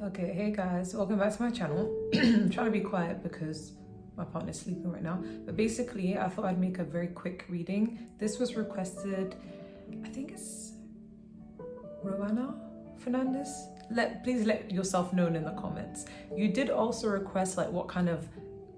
Okay, hey guys, welcome back to my channel. I'm trying to be quiet because my partner's sleeping right now. But basically, I thought I'd make a very quick reading. This was requested, I think it's Rowana Fernandez. Please let yourself know in the comments. You did also request like what kind of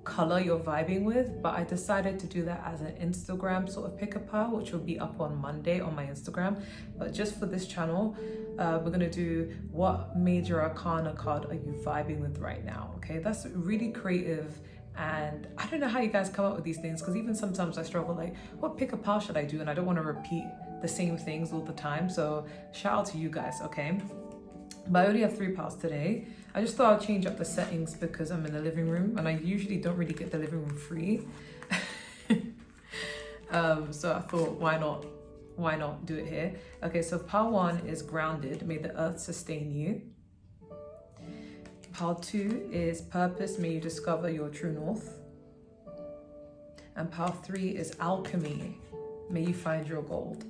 color you're vibing with, but I decided to do that as an Instagram sort of pick-a-pile, which will be up on Monday on my Instagram. But just for this channel, we're gonna do what major arcana card are you vibing with right now. Okay, that's really creative, and I don't know how you guys come up with these things, because even sometimes I struggle like, what pick-a-pile should I do, and I don't want to repeat the same things all the time. So shout out to you guys. Okay, but I only have 3 piles today. I just thought I'd change up the settings because I'm in the living room and I usually don't really get the living room free. So I thought, why not do it here? Okay, so pile 1 is grounded, may the earth sustain you. Pile 2 is purpose, may you discover your true north. And pile 3 is alchemy, may you find your gold.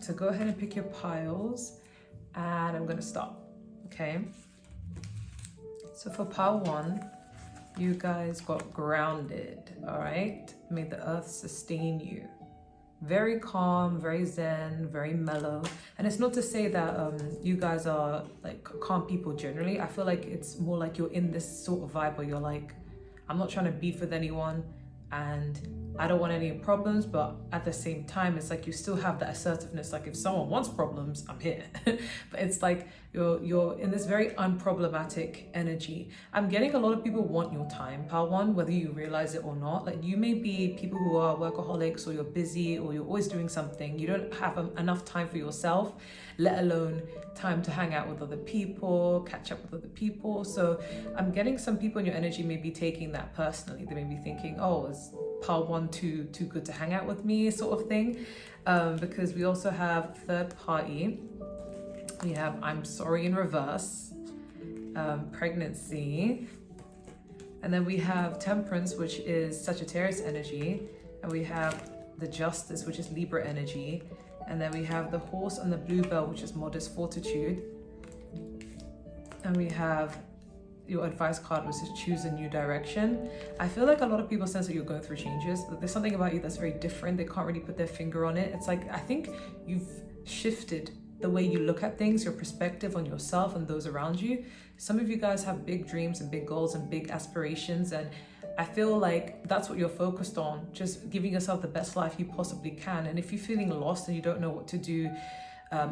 So go ahead and pick your piles and I'm gonna start. Okay, so for pile 1, you guys got grounded. All right, may the earth sustain you. Very calm, very zen, very mellow. And it's not to say that you guys are like calm people generally. I feel like it's more like you're in this sort of vibe where you're like, I'm not trying to beef with anyone and I don't want any problems, but at the same time, it's like you still have that assertiveness. Like if someone wants problems, I'm here. But it's like you're in this very unproblematic energy. I'm getting a lot of people want your time, pile 1, whether you realize it or not. Like you may be people who are workaholics, or you're busy, or you're always doing something. You don't have enough time for yourself, let alone time to hang out with other people, catch up with other people. So I'm getting some people in your energy may be taking that personally. They may be thinking, oh, is pile 1 too good to hang out with me, sort of thing. Because we also have third party. We have I'm sorry in reverse, pregnancy, and then we have temperance, which is Sagittarius energy, and we have the justice, which is Libra energy, and then we have the horse and the bluebell, which is modest fortitude, and we have your advice card, which is choose a new direction. I feel like a lot of people sense that you're going through changes. There's something about you that's very different. They can't really put their finger on it. It's like, I think you've shifted the way you look at things, your perspective on yourself and those around you. Some of you guys have big dreams and big goals and big aspirations, and I feel like that's what you're focused on, just giving yourself the best life you possibly can. And if you're feeling lost and you don't know what to do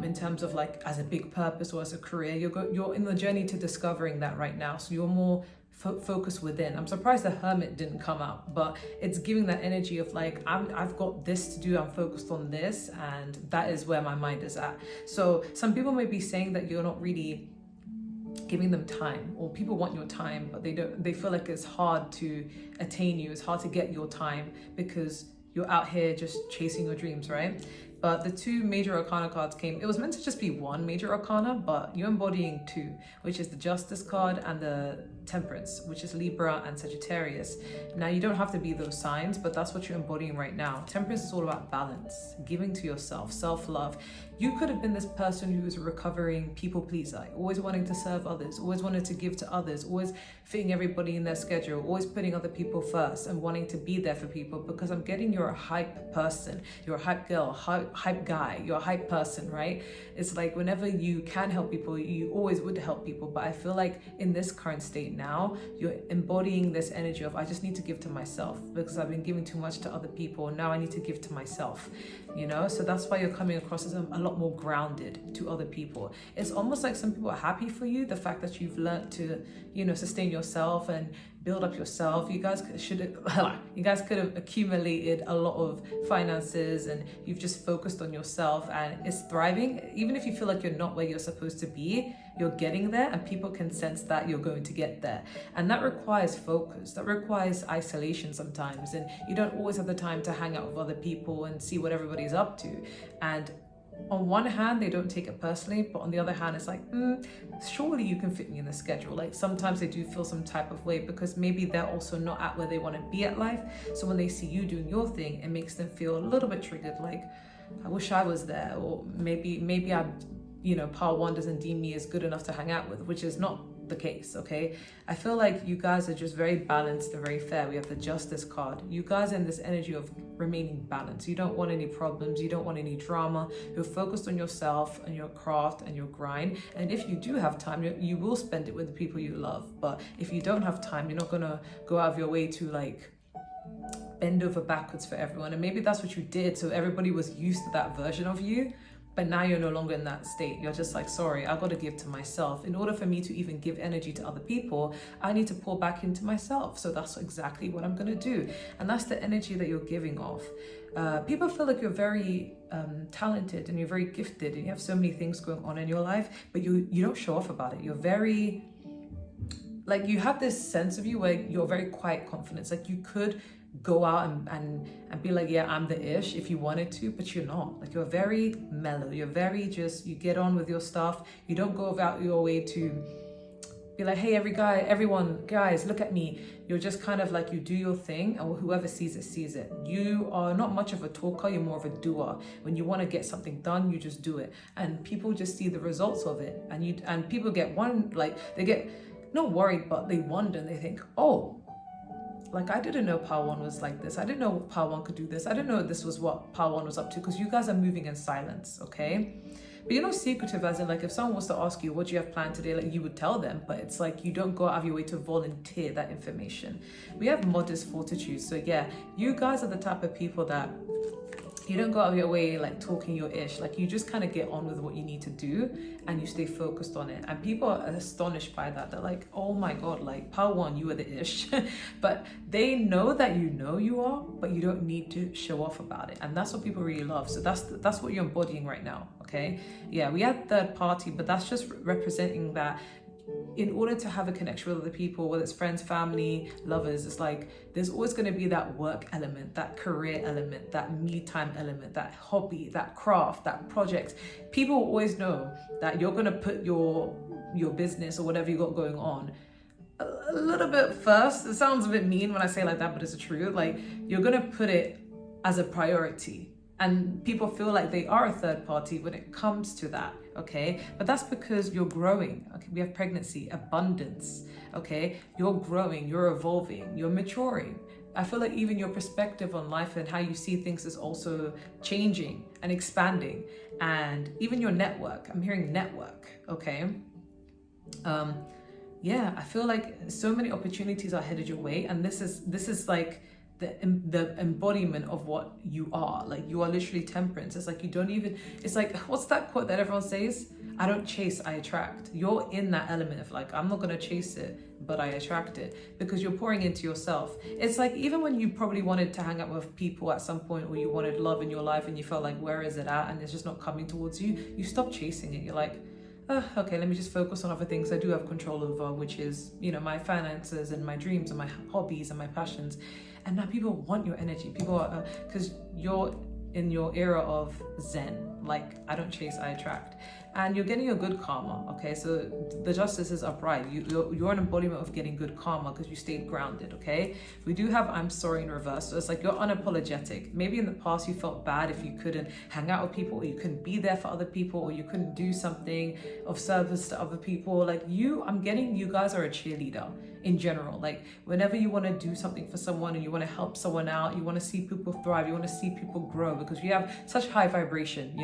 in terms of like as a big purpose or as a career, you're in the journey to discovering that right now. So you're more focused within. I'm surprised the Hermit didn't come out, but it's giving that energy of like, I've got this to do, I'm focused on this, and that is where my mind is at. So some people may be saying that you're not really giving them time, or people want your time, but they feel like it's hard to attain you, it's hard to get your time because you're out here just chasing your dreams, right? But the 2 major arcana cards came. It was meant to just be 1 major arcana, but you're embodying 2, which is the justice card and the temperance, which is Libra and Sagittarius. Now you don't have to be those signs, but that's what you're embodying right now. Temperance is all about balance, giving to yourself, self-love. You could have been this person who was a recovering people pleaser, always wanting to serve others, always wanted to give to others, always fitting everybody in their schedule, always putting other people first and wanting to be there for people, because I'm getting you're a hype person, you're a hype girl, hype guy, you're a hype person, right? It's like whenever you can help people, you always would help people. But I feel like in this current state now, you're embodying this energy of I just need to give to myself because I've been giving too much to other people. Now I need to give to myself, you know? So that's why you're coming across as a lot more grounded to other people. It's almost like some people are happy for you, the fact that you've learned to, you know, sustain yourself and build up yourself. You guys could have accumulated a lot of finances and you've just focused on yourself and it's thriving. Even if you feel like you're not where you're supposed to be, you're getting there, and people can sense that you're going to get there. And that requires focus, that requires isolation sometimes, and you don't always have the time to hang out with other people and see what everybody's up to. And on one hand, they don't take it personally, but on the other hand, it's like, surely you can fit me in the schedule. Like sometimes they do feel some type of way because maybe they're also not at where they want to be at life. So when they see you doing your thing, it makes them feel a little bit triggered, like, I wish I was there, or maybe I'm Pile 1 doesn't deem me as good enough to hang out with, which is not the case, okay? I feel like you guys are just very balanced and very fair. We have the Justice card. You guys are in this energy of remaining balanced. You don't want any problems. You don't want any drama. You're focused on yourself and your craft and your grind. And if you do have time, you will spend it with the people you love. But if you don't have time, you're not gonna go out of your way to like bend over backwards for everyone. And maybe that's what you did, so everybody was used to that version of you. But now you're no longer in that state. You're just like, sorry, I got to give to myself. In order for me to even give energy to other people, I need to pour back into myself. So that's exactly what I'm going to do. And that's the energy that you're giving off. People feel like you're very talented and you're very gifted and you have so many things going on in your life, but you don't show off about it. You're very, like, you have this sense of you where you're very quiet confidence. Like, you could go out and be like, yeah, I'm the ish if you wanted to, but you're not. Like, you're very mellow. You're very you get on with your stuff. You don't go about your way to be like, hey, everyone, guys, look at me. You're just kind of like, you do your thing, and whoever sees it, sees it. You are not much of a talker. You're more of a doer. When you want to get something done, you just do it. And people just see the results of it. And people get they get not worried, but they wonder and they think, oh, like, I didn't know Power 1 was like this. I didn't know Power 1 could do this. I didn't know this was what Power 1 was up to, because you guys are moving in silence, okay? But you're not secretive, as in, like, if someone was to ask you, what do you have planned today? Like, you would tell them, but it's like you don't go out of your way to volunteer that information. We have modest fortitude. So yeah, you guys are the type of people that you don't go out of your way like talking your ish. Like, you just kind of get on with what you need to do and you stay focused on it. And people are astonished by that. They're like, oh my God, like, Power 1, you are the ish. But they know that you are, but you don't need to show off about it. And that's what people really love. So that's what you're embodying right now, okay? Yeah, we had third party, but that's just representing that in order to have a connection with other people, whether it's friends, family, lovers, it's like there's always going to be that work element, that career element, that me time element, that hobby, that craft, that project. People always know that you're going to put your business or whatever you got going on a little bit first. It sounds a bit mean when I say it like that, but it's the truth. Like, you're going to put it as a priority. And people feel like they are a third party when it comes to that, okay? But that's because you're growing, okay? We have pregnancy, abundance, okay? You're growing, you're evolving, you're maturing. I feel like even your perspective on life and how you see things is also changing and expanding. And even your network, I'm hearing network, okay? Yeah, I feel like so many opportunities are headed your way. And this is like, the embodiment of what you are. Like, you are literally temperance. It's like, you don't even, it's like, what's that quote that everyone says? I don't chase, I attract. You're in that element of like, I'm not going to chase it, but I attract it, because you're pouring into yourself. It's like, even when you probably wanted to hang out with people at some point, or you wanted love in your life and you felt like, where is it at? And it's just not coming towards you. You stop chasing it. You're like, okay, let me just focus on other things I do have control over, which is, my finances and my dreams and my hobbies and my passions. And now people want your energy. People are, because you're in your era of Zen. Like, I don't chase, I attract. And you're getting a good karma, okay? So the justice is upright. You're an embodiment of getting good karma because you stayed grounded, okay? We do have I'm sorry in reverse. So it's like you're unapologetic. Maybe in the past you felt bad if you couldn't hang out with people, or you couldn't be there for other people, or you couldn't do something of service to other people. Like, I'm getting you guys are a cheerleader in general. Like, whenever you want to do something for someone and you want to help someone out, you want to see people thrive, you want to see people grow, because you have such high vibration,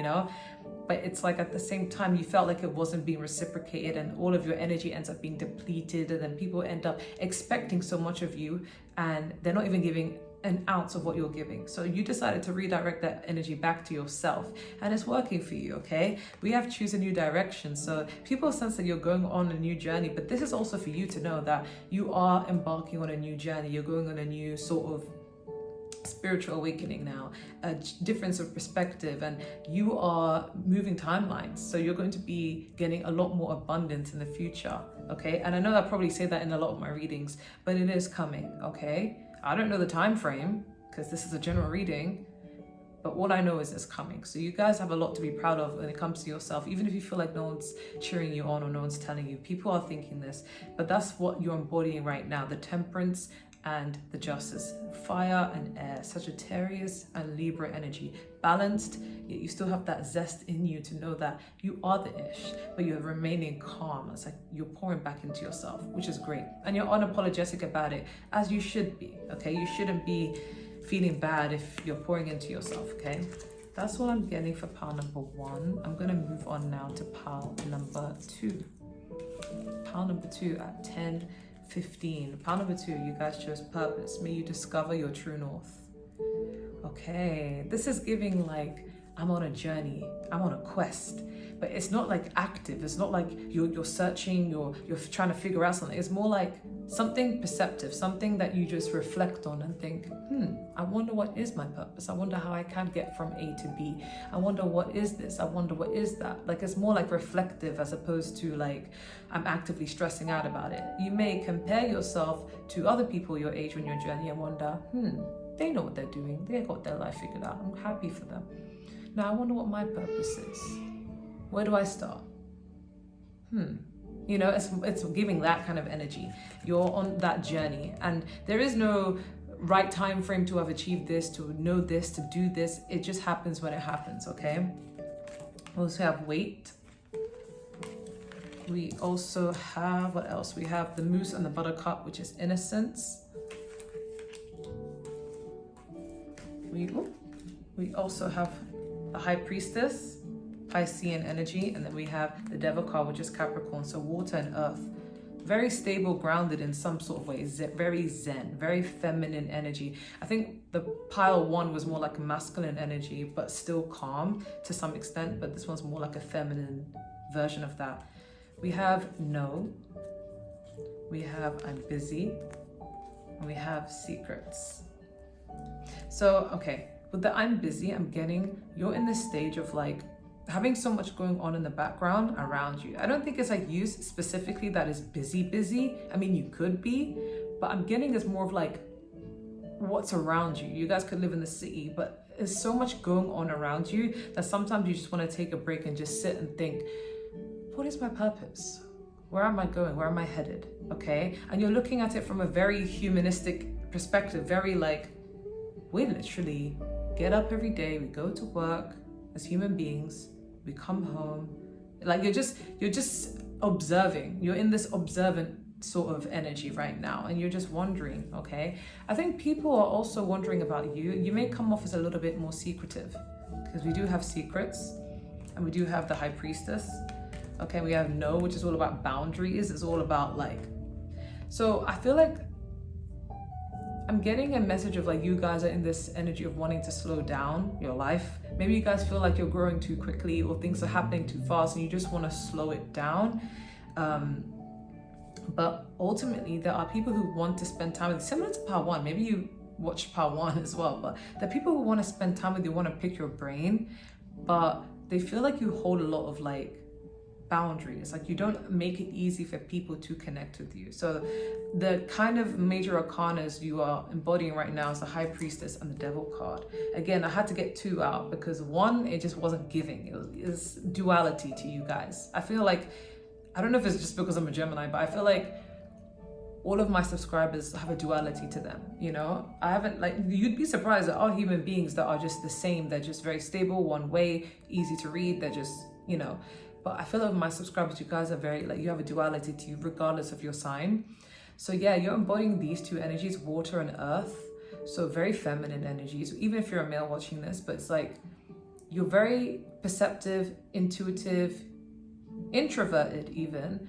but it's like at the same time you felt like it wasn't being reciprocated, and all of your energy ends up being depleted, and then people end up expecting so much of you and they're not even giving an ounce of what you're giving. So you decided to redirect that energy back to yourself, and it's working for you, okay? We have choose a new direction. So people sense that you're going on a new journey, but this is also for you to know that you are embarking on a new journey. You're going on a new sort of spiritual awakening now, a difference of perspective, and you are moving timelines. So you're going to be getting a lot more abundance in the future, okay? And I know I probably say that in a lot of my readings, but it is coming, okay? I don't know the time frame because this is a general reading, but all I know is it's coming. So you guys have a lot to be proud of when it comes to yourself, even if you feel like no one's cheering you on or no one's telling you. People are thinking this, but that's what you're embodying right now, the temperance and the Justice. Fire and air, Sagittarius and Libra energy. Balanced, yet you still have that zest in you to know that you are the ish, but you're remaining calm. It's like you're pouring back into yourself, which is great. And you're unapologetic about it, as you should be, okay? You shouldn't be feeling bad if you're pouring into yourself, okay? That's what I'm getting for pile number 1. I'm gonna move on now to pile number 2. Pile number 2 at 10:15. Pile number 2, you guys chose purpose. May you discover your true north. Okay, this is giving like, I'm on a journey, I'm on a quest, but it's not like active. It's not like you're searching, you're trying to figure out something. It's more like something perceptive, something that you just reflect on and think, I wonder what is my purpose. I wonder how I can get from A to B. I wonder what is this. I wonder what is that. Like, it's more like reflective as opposed to like, I'm actively stressing out about it. You may compare yourself to other people your age on your journey and wonder, they know what they're doing. They got their life figured out. I'm happy for them. Now I wonder what my purpose is. Where do I start? You know, it's giving that kind of energy. You're on that journey, and there is no right time frame to have achieved this, to know this, to do this. It just happens when it happens, okay? We also have weight. We also have, what else? We have the Moose and the Buttercup, which is innocence. We also have the High Priestess, Piscean energy, and then we have the Devil card, which is Capricorn, so water and earth. Very stable, grounded in some sort of way, very zen, very feminine energy. I think the pile 1 was more like a masculine energy, but still calm to some extent, but this one's more like a feminine version of that. We have no, we have I'm busy, and we have secrets. So, okay, with the I'm busy, I'm getting, you're in this stage of like, having so much going on in the background around you. I don't think it's like you specifically that is busy. I mean, you could be, but I'm getting this more of like what's around you. You guys could live in the city, but there's so much going on around you that sometimes you just want to take a break and just sit and think, what is my purpose? Where am I going? Where am I headed? Okay. And you're looking at it from a very humanistic perspective, very like, we literally get up every day, we go to work as human beings, we come home, like you're just observing. You're in this observant sort of energy right now, and you're just wondering, okay? I think people are also wondering about you. You may come off as a little bit more secretive, because we do have secrets, and we do have the High Priestess. Okay, we have no, which is all about boundaries. It's all about like, so I feel like I'm getting a message of like, you guys are in this energy of wanting to slow down your life. Maybe you guys feel like you're growing too quickly, or things are happening too fast and you just want to slow it down. But ultimately there are people who want to spend time with, similar to Part 1, maybe you watched Part 1 as well, but the people who want to spend time with you, want to pick your brain, but they feel like you hold a lot of like boundaries, like you don't make it easy for people to connect with you. So the kind of major arcanas you are embodying right now is the High Priestess and the Devil card. Again, I had to get 2 out because 1, it just wasn't giving. It was duality to you guys. I feel like, I don't know if it's just because I'm a Gemini, but I feel like all of my subscribers have a duality to them, you know? I haven't, like, you'd be surprised there are human beings that are just the same. They're just very stable, one way, easy to read. They're just, you know, but I feel like my subscribers, you guys are very, like, you have a duality to you regardless of your sign. So yeah, you're embodying these 2 energies, water and earth. So very feminine energies, even if you're a male watching this, but it's like, you're very perceptive, intuitive, introverted even.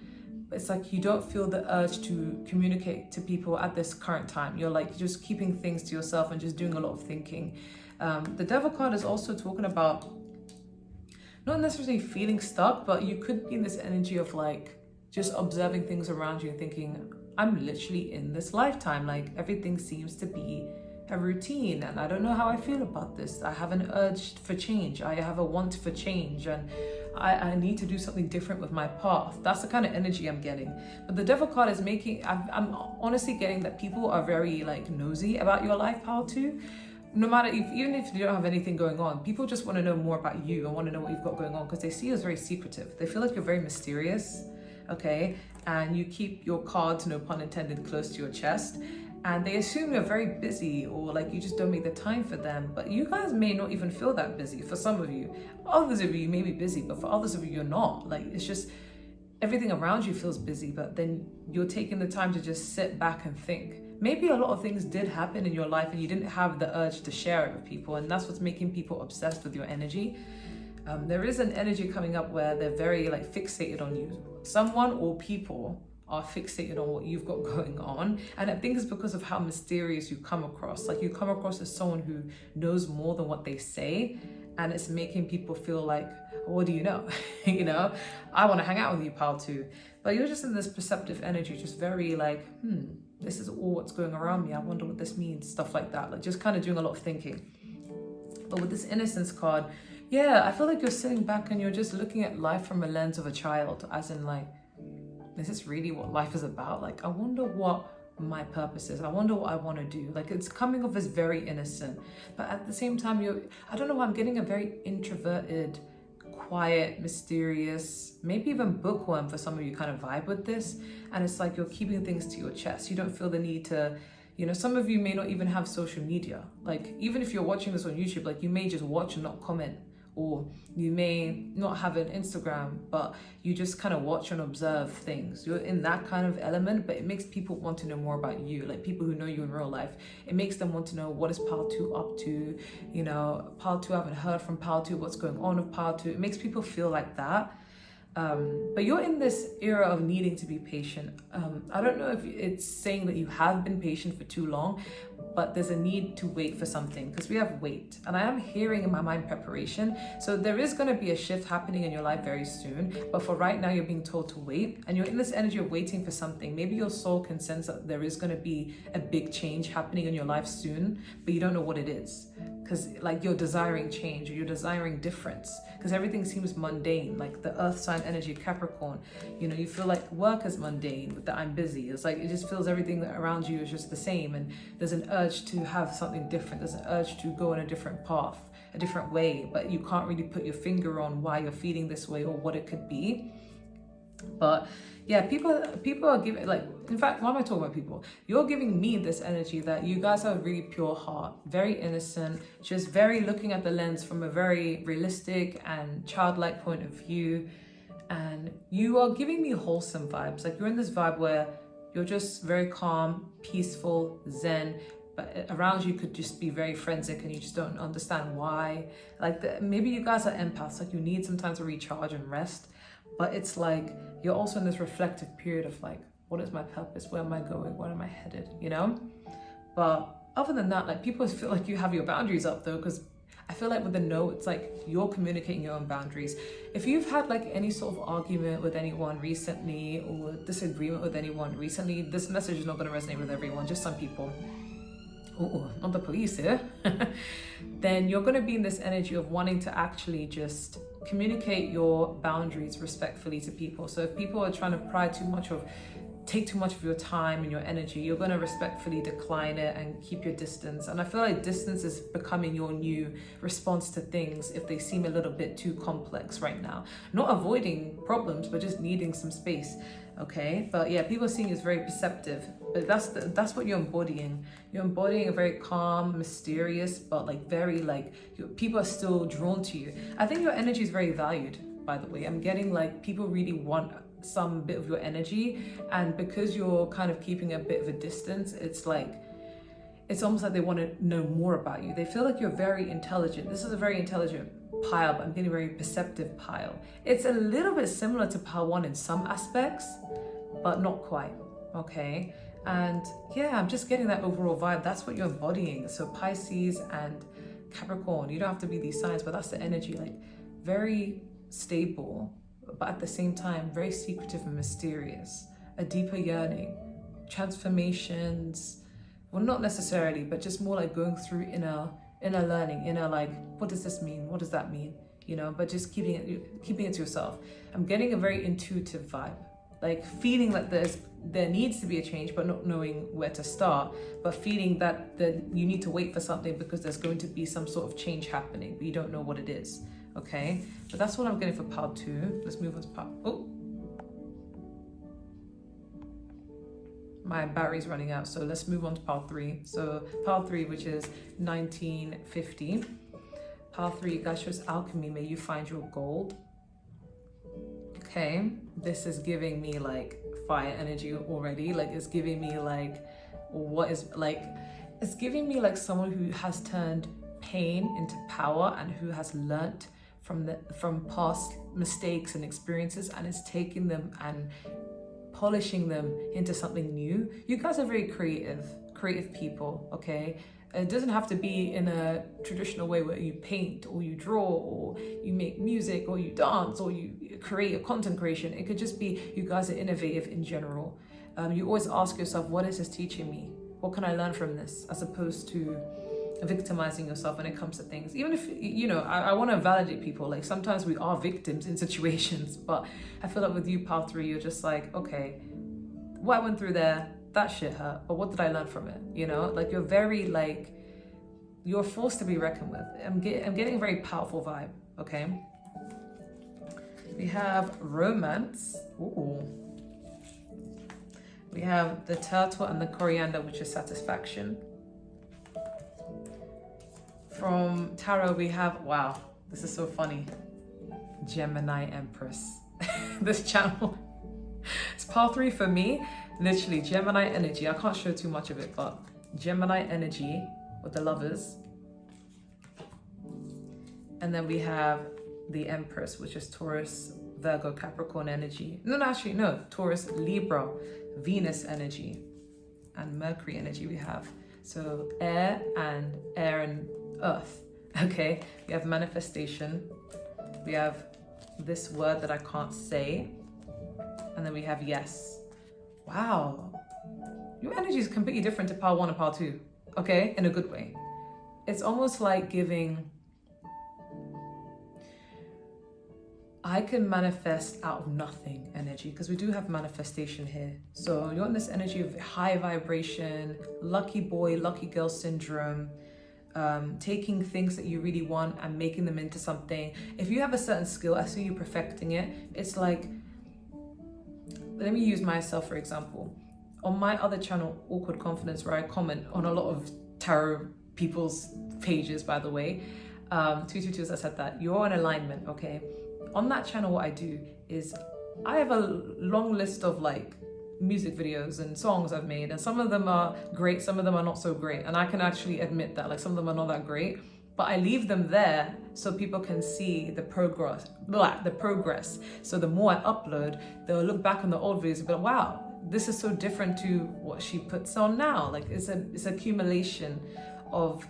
But it's like, you don't feel the urge to communicate to people at this current time. You're like, just keeping things to yourself and just doing a lot of thinking. The Devil card is also talking about not necessarily feeling stuck, but you could be in this energy of like just observing things around you and thinking, I'm literally in this lifetime. Like everything seems to be a routine and I don't know how I feel about this. I have an urge for change. I have a want for change and I need to do something different with my path. That's the kind of energy I'm getting. But the Devil card is making, I'm honestly getting that people are very like nosy about your life, pile 2. No matter even if you don't have anything going on, people just want to know more about you and want to know what you've got going on because they see you as very secretive. They feel like you're very mysterious, okay? And you keep your cards, no pun intended, close to your chest. and they assume you're very busy, or like you just don't make the time for them. But you guys may not even feel that busy. For some of you, others of you may be busy, but for others of you, you're not. Like, it's just everything around you feels busy, but then you're taking the time to just sit back and think. Maybe a lot of things did happen in your life and you didn't have the urge to share it with people, and that's what's making people obsessed with your energy. There is an energy coming up where they're very like fixated on you. Someone or people are fixated on what you've got going on, and I think it's because of how mysterious you come across. Like, you come across as someone who knows more than what they say, and it's making people feel like, what do you know? You know, I want to hang out with you, pal, too. But you're just in this perceptive energy, just very like, this is all what's going around me. I wonder what this means, stuff like that. Like, just kind of doing a lot of thinking. But with this innocence card, yeah, I feel like you're sitting back and you're just looking at life from a lens of a child, as in like, is this really what life is about? Like, I wonder what my purpose is. I wonder what I want to do. Like, it's coming off as very innocent, but at the same time, I don't know, I'm getting a very introverted, quiet, mysterious, maybe even bookworm for some of you kind of vibe with this. And it's like you're keeping things to your chest. You don't feel the need to, you know, some of you may not even have social media. Like, even if you're watching this on YouTube, like, you may just watch and not comment, or you may not have an Instagram, but you just kind of watch and observe things. You're in that kind of element, but it makes people want to know more about you. Like, people who know you in real life, it makes them want to know, what is Pal 2 up to? You know, Pal 2, I haven't heard from Pal 2, what's going on with Pal 2? It makes people feel like that. But you're in this era of needing to be patient. I don't know if it's saying that you have been patient for too long, but there's a need to wait for something, because we have wait, and I am hearing in my mind preparation. So there is going to be a shift happening in your life very soon, but for right now, you're being told to wait, and you're in this energy of waiting for something. Maybe your soul can sense that there is going to be a big change happening in your life soon, but you don't know what it is, because like you're desiring change, or you're desiring difference, because everything seems mundane. Like the earth sign energy, Capricorn, you know, you feel like work is mundane, with the I'm busy. It's like, it just feels everything around you is just the same, and there's an urge to have something different. There's an urge to go in a different path, a different way, but you can't really put your finger on why you're feeling this way or what it could be. But yeah, people are giving, like, in fact, why am I talking about people? You're giving me this energy that you guys have a really pure heart, very innocent, just very looking at the lens from a very realistic and childlike point of view. And you are giving me wholesome vibes. Like, you're in this vibe where you're just very calm, peaceful, zen, but around you could just be very forensic, and you just don't understand why. Like, maybe you guys are empaths, like you need some time to recharge and rest, but it's like you're also in this reflective period of like, what is my purpose? Where am I going? Where am I headed? You know? But other than that, like, people feel like you have your boundaries up though, because I feel like with the no, it's like you're communicating your own boundaries. If you've had like any sort of argument with anyone recently, or disagreement with anyone recently, this message is not going to resonate with everyone, just some people. Oh, not the police here. Then you're going to be in this energy of wanting to actually just communicate your boundaries respectfully to people. So if people are trying to take too much of your time and your energy, you're going to respectfully decline it and keep your distance. And I feel like distance is becoming your new response to things if they seem a little bit too complex right now. Not avoiding problems, but just needing some space. Okay, but yeah, people are seeing you as very perceptive, but that's what you're embodying. You're embodying a very calm, mysterious, but like very like people are still drawn to you. I think your energy is very valued, by the way. I'm getting like people really want some bit of your energy, and because you're kind of keeping a bit of a distance, it's like it's almost like they want to know more about you. They feel like you're very intelligent. This is a very intelligent pile, but I'm getting a very perceptive pile. It's a little bit similar to pile 1 in some aspects, but not quite. Okay, and yeah, I'm just getting that overall vibe. That's what you're embodying. So Pisces and Capricorn, you don't have to be these signs, but that's the energy. Like, very stable, but at the same time very secretive and mysterious, a deeper yearning, transformations, well, not necessarily, but just more like going through inner learning, inner like, what does this mean, what does that mean, you know, but just keeping it to yourself. I'm getting a very intuitive vibe, like feeling like there needs to be a change, but not knowing where to start, but feeling that you need to wait for something because there's going to be some sort of change happening, but you don't know what it is. Okay, but that's what I'm getting for part 2. Let's move on to part. Oh, my battery's running out, so let's move on to pile 3. So pile 3, which is 1950. Pile 3, God shows alchemy, may you find your gold. Okay, this is giving me like fire energy already. Like it's giving me like, what is like, it's giving me like someone who has turned pain into power and who has learnt from past mistakes and experiences and is taking them and polishing them into something new. You guys are very creative people, okay? It doesn't have to be in a traditional way where you paint or you draw or you make music or you dance or you create a content creation. It could just be you guys are innovative in general. You always ask yourself, what is this teaching me? What can I learn from this? As opposed to victimizing yourself when it comes to things. Even if, you know, I want to validate people. Like sometimes we are victims in situations, but I feel like with you, pile 3, you're just like, okay, what I went through there, that shit hurt, but what did I learn from it? You know, like you're very like, you're forced to be reckoned with. I'm getting a very powerful vibe, okay? We have romance. Ooh. We have the turtle and the coriander, which is satisfaction. From tarot, we have, wow, this is so funny, Gemini Empress. This channel, it's pile 3 for me, literally Gemini energy. I can't show too much of it, but Gemini energy with the lovers. And then we have the Empress, which is Taurus, Virgo, Capricorn energy. No, Taurus, Libra, Venus energy, and Mercury energy we have. So air and earth. Okay, we have manifestation. We have this word that I can't say. And then we have yes. Wow. Your energy is completely different to pile 1 and pile 2. Okay, in a good way. It's almost like giving, I can manifest out of nothing energy, because we do have manifestation here. So you're in this energy of high vibration, lucky boy, lucky girl syndrome, taking things that you really want and making them into something. If you have a certain skill, I see you perfecting it. It's like, let me use myself for example. On my other channel, Awkward Confidence, where I comment on a lot of tarot people's pages, by the way, 222, as I said that, you're in alignment, okay? On that channel, what I do is I have a long list of like music videos and songs I've made, and some of them are great, some of them are not so great, and I can actually admit that, like some of them are not that great, but I leave them there so people can see the progress. So the more I upload, they'll look back on the old videos and be like, wow, this is so different to what she puts on now. Like it's accumulation of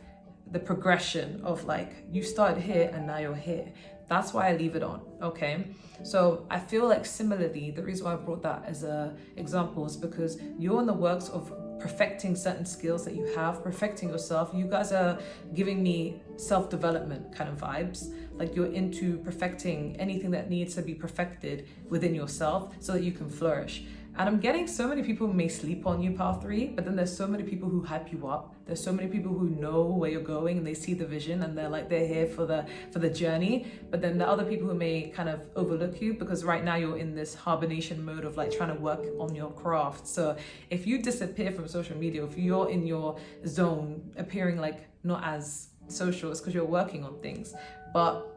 the progression of like, you started here and now you're here. That's why I leave it on, okay? So I feel like similarly, the reason why I brought that as an example is because you're in the works of perfecting certain skills that you have, perfecting yourself. You guys are giving me self-development kind of vibes. Like you're into perfecting anything that needs to be perfected within yourself so that you can flourish. And I'm getting so many people who may sleep on you, pile 3, but then there's so many people who hype you up. There's so many people who know where you're going and they see the vision and they're here for the journey. But then the other people who may kind of overlook you because right now you're in this hibernation mode of like trying to work on your craft. So if you disappear from social media, if you're in your zone appearing like not as social, it's because you're working on things. But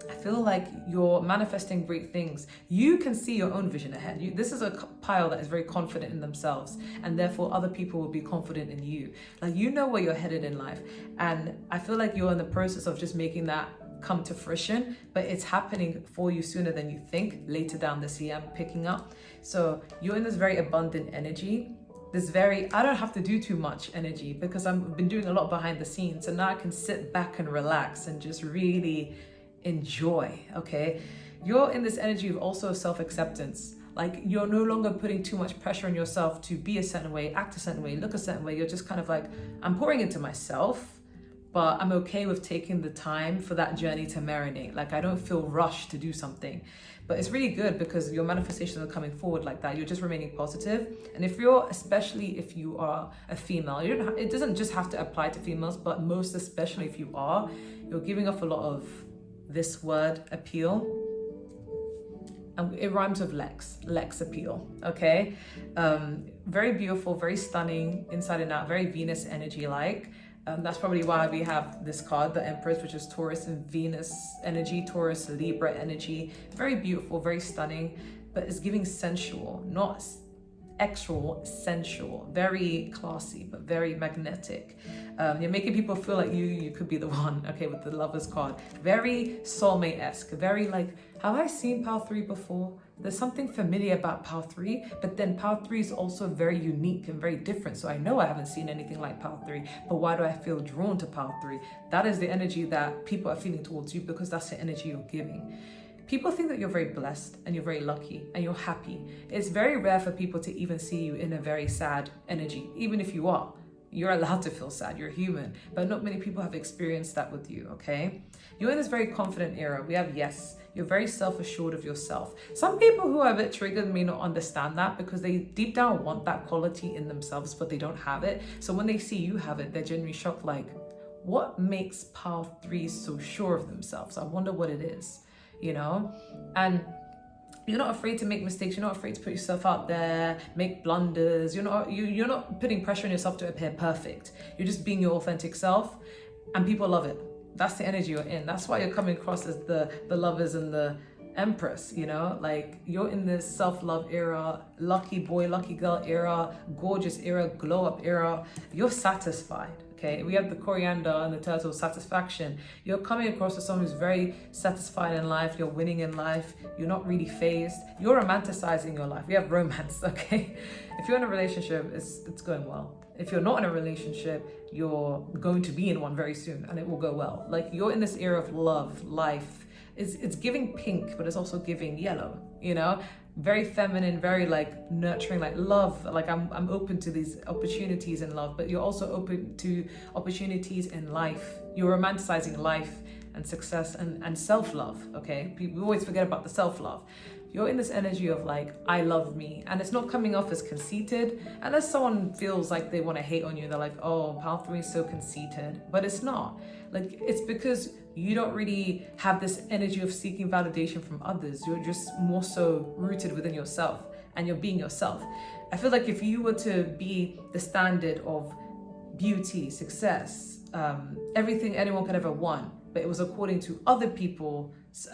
I feel like you're manifesting great things. You can see your own vision ahead. This is a pile that is very confident in themselves, and therefore other people will be confident in you. Like you know where you're headed in life, and I feel like you're in the process of just making that come to fruition, but it's happening for you sooner than you think. Later down this year, I'm picking up. So you're in this very abundant energy. This very, I don't have to do too much energy because I've been doing a lot behind the scenes. So now I can sit back and relax and just really enjoy, okay? You're in this energy of also self-acceptance. Like you're no longer putting too much pressure on yourself to be a certain way, act a certain way, look a certain way. You're just kind of like, I'm pouring into myself, but I'm okay with taking the time for that journey to marinate. Like I don't feel rushed to do something. But it's really good because your manifestations are coming forward like that. You're just remaining positive. And if you're, especially if you are a female, it doesn't just have to apply to females, but most especially if you are, you're giving off a lot of this word appeal. and it rhymes with Lex appeal, okay? Very beautiful, very stunning, inside and out, very Venus energy-like. That's probably why we have this card, the Empress, which is Taurus and Venus energy, Taurus, Libra energy. Very beautiful, very stunning, but it's giving sensual, not actual, sensual, very classy, but very magnetic. You're making people feel like you could be the one, okay, with the Lovers card. Very soulmate-esque, very like, have I seen Pile 3 before? There's something familiar about Pile 3, but then Pile 3 is also very unique and very different. So I know I haven't seen anything like Pile 3, but why do I feel drawn to Pile 3? That is the energy that people are feeling towards you, because that's the energy you're giving. People think that you're very blessed and you're very lucky and you're happy. It's very rare for people to even see you in a very sad energy. Even if you are, you're allowed to feel sad, you're human, but not many people have experienced that with you, okay? You're in this very confident era. We have yes, you're very self-assured of yourself. Some people who are a bit triggered may not understand that, because they deep down want that quality in themselves, but they don't have it. So when they see you have it, they're genuinely shocked, like, what makes Pile 3 so sure of themselves? I wonder what it is, you know? And you're not afraid to make mistakes. You're not afraid to put yourself out there, make blunders. You're not putting pressure on yourself to appear perfect. You're just being your authentic self, and people love it. That's the energy you're in. That's why you're coming across as the Lovers and the Empress, you know? Like, you're in this self-love era, lucky boy, lucky girl era, gorgeous era, glow-up era. You're satisfied. Okay, we have the coriander and the turtle, satisfaction. You're coming across as someone who's very satisfied in life. You're winning in life. You're not really phased. You're romanticizing your life. We have romance, okay? If you're in a relationship, it's going well. If you're not in a relationship, you're going to be in one very soon, and it will go well. Like, you're in this era of love, life. It's giving pink, but it's also giving yellow, you know? Very feminine, very like nurturing, like love. Like I'm open to these opportunities in love, but you're also open to opportunities in life. You're romanticizing life and success and self-love, okay? We always forget about the self-love. You're in this energy of like, I love me, and it's not coming off as conceited. Unless someone feels like they want to hate on you, they're like, oh, Pile 3 is so conceited, but it's not. Like, it's because you don't really have this energy of seeking validation from others. You're just more so rooted within yourself, and you're being yourself. I feel like if you were to be the standard of beauty, success, everything anyone could ever want, but it was according to other people's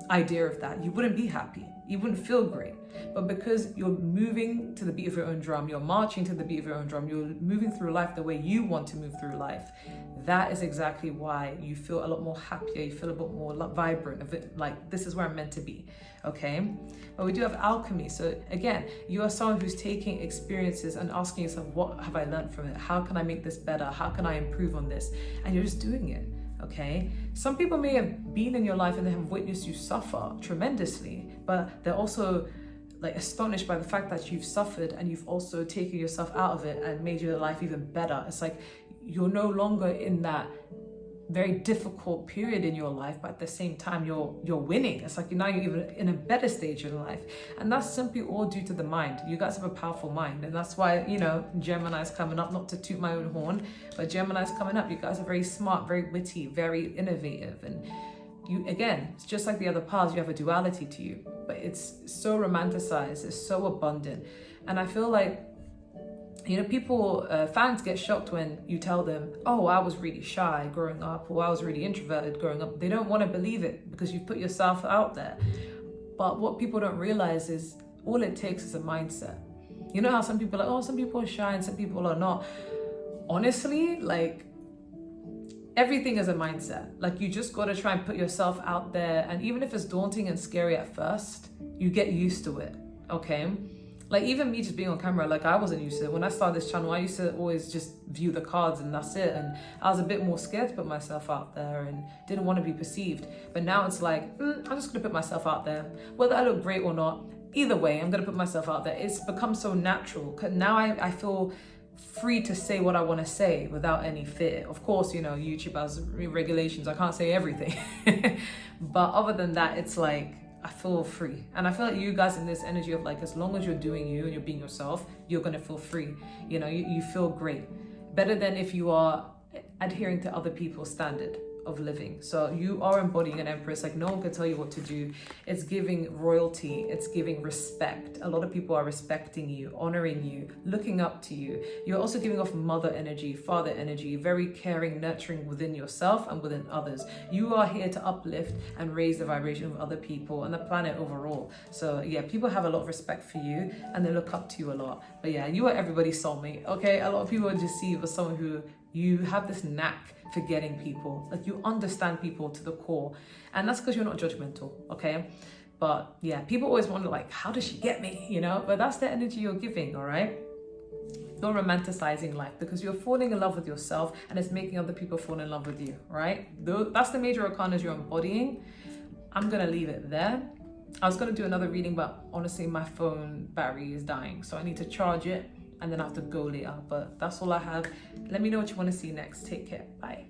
idea of that, you wouldn't be happy. You wouldn't feel great. But because you're moving to the beat of your own drum, you're marching to the beat of your own drum, you're moving through life the way you want to move through life, that is exactly why you feel a lot more happier, you feel a bit more vibrant, a bit like, this is where I'm meant to be, okay? But we do have alchemy. So again, you are someone who's taking experiences and asking yourself, what have I learned from it? How can I make this better? How can I improve on this? And you're just doing it. Okay, some people may have been in your life and they have witnessed you suffer tremendously, but they're also like astonished by the fact that you've suffered and you've also taken yourself out of it and made your life even better. It's like you're no longer in that very difficult period in your life, but at the same time you're winning. It's like now you're even in a better stage in life, and that's simply all due to the mind. You guys have a powerful mind, and that's why, you know, Gemini's coming up. Not to toot my own horn, but Gemini's coming up. You guys are very smart, very witty, very innovative, and you, again, it's just like the other piles, you have a duality to you, but it's so romanticized, it's so abundant. And I feel like, you know, people, fans get shocked when you tell them, oh, I was really shy growing up, or I was really introverted growing up. They don't want to believe it because you've put yourself out there. But what people don't realize is all it takes is a mindset. You know how some people are like, oh, some people are shy and some people are not. Honestly, like, everything is a mindset. Like, you just got to try and put yourself out there. And even if it's daunting and scary at first, you get used to it, okay? Like, even me just being on camera, like, I wasn't used to it. When I started this channel, I used to always just view the cards and that's it. And I was a bit more scared to put myself out there and didn't want to be perceived. But now it's like, I'm just going to put myself out there. Whether I look great or not, either way, I'm going to put myself out there. It's become so natural. Now I feel free to say what I want to say without any fear. Of course, you know, YouTube has regulations. I can't say everything. But other than that, it's like, I feel free. And I feel like you guys in this energy of like, as long as you're doing you and you're being yourself, you're going to feel free. You know, you feel great. Better than if you are adhering to other people's standard of living. So you are embodying an Empress. Like, no one can tell you what to do. It's giving royalty, it's giving respect. A lot of people are respecting you, honoring you, looking up to you. You're also giving off mother energy, father energy, very caring, nurturing within yourself and within others. You are here to uplift and raise the vibration of other people and the planet overall. So yeah, people have a lot of respect for you and they look up to you a lot. But yeah, you are everybody's soulmate, okay? A lot of people just see you as someone who you have this knack for getting people. Like, you understand people to the core. And that's because you're not judgmental, okay? But yeah, people always wonder, like, how does she get me, you know? But that's the energy you're giving, all right? You're romanticizing life because you're falling in love with yourself and it's making other people fall in love with you, right? That's the major arcanas you're embodying. I'm gonna leave it there. I was gonna do another reading, but honestly, my phone battery is dying, so I need to charge it and then I have to go later. But that's all I have. Let me know what you want to see next. Take care. Bye.